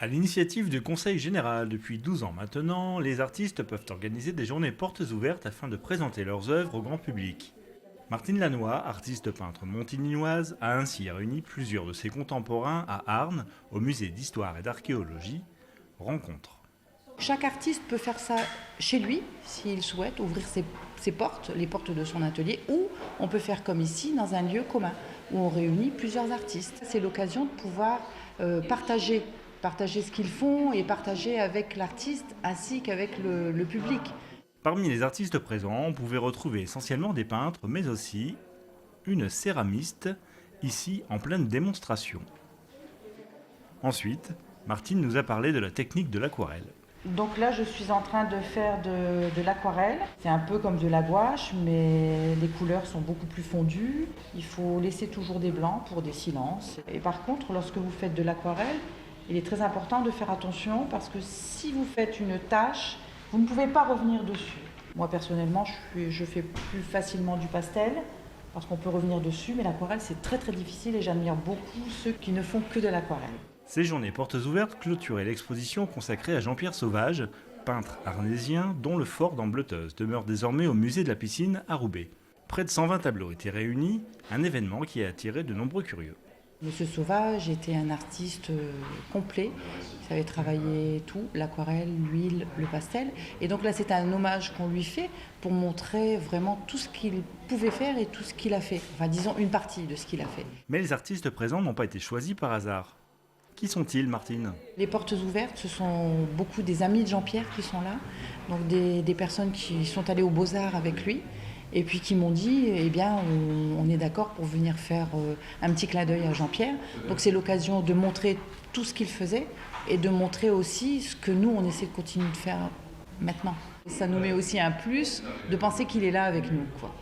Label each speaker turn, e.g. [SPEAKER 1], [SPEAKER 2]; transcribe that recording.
[SPEAKER 1] À l'initiative du Conseil général, depuis 12 ans maintenant, les artistes peuvent organiser des journées portes ouvertes afin de présenter leurs œuvres au grand public. Martine Lannoy, artiste peintre monténinoise, a ainsi réuni plusieurs de ses contemporains à Arnes, au musée d'histoire et d'archéologie. Rencontre.
[SPEAKER 2] Chaque artiste peut faire ça chez lui, s'il souhaite, ouvrir ses portes, les portes de son atelier, ou on peut faire comme ici, dans un lieu commun, où on réunit plusieurs artistes. C'est l'occasion de pouvoir partager ce qu'ils font et partager avec l'artiste ainsi qu'avec le public.
[SPEAKER 1] Parmi les artistes présents, on pouvait retrouver essentiellement des peintres, mais aussi une céramiste, ici en pleine démonstration. Ensuite, Martine nous a parlé de la technique de l'aquarelle.
[SPEAKER 2] Donc là, je suis en train de faire de l'aquarelle. C'est un peu comme de la gouache, mais les couleurs sont beaucoup plus fondues. Il faut laisser toujours des blancs pour des silences. Et par contre, lorsque vous faites de l'aquarelle, il est très important de faire attention parce que si vous faites une tache, vous ne pouvez pas revenir dessus. Moi, personnellement, je fais plus facilement du pastel parce qu'on peut revenir dessus, mais l'aquarelle, c'est très très difficile et j'admire beaucoup ceux qui ne font que de l'aquarelle.
[SPEAKER 1] Ces journées portes ouvertes clôturaient l'exposition consacrée à Jean-Pierre Sauvage, peintre arnésien dont le fort d'Ambleteuse demeure désormais au musée de la piscine à Roubaix. Près de 120 tableaux étaient réunis, un événement qui a attiré de nombreux curieux.
[SPEAKER 2] Monsieur Sauvage était un artiste complet, il savait travailler tout, l'aquarelle, l'huile, le pastel. Et donc là c'est un hommage qu'on lui fait pour montrer vraiment tout ce qu'il pouvait faire et tout ce qu'il a fait. Enfin disons une partie de ce qu'il a fait.
[SPEAKER 1] Mais les artistes présents n'ont pas été choisis par hasard. Qui sont-ils, Martine ?
[SPEAKER 2] Les portes ouvertes, ce sont beaucoup des amis de Jean-Pierre qui sont là, donc des personnes qui sont allées aux Beaux-Arts avec lui et puis qui m'ont dit, eh bien, on est d'accord pour venir faire un petit clin d'œil à Jean-Pierre. Donc c'est l'occasion de montrer tout ce qu'il faisait et de montrer aussi ce que nous, on essaie de continuer de faire maintenant. Ça nous met aussi un plus de penser qu'il est là avec nous, quoi.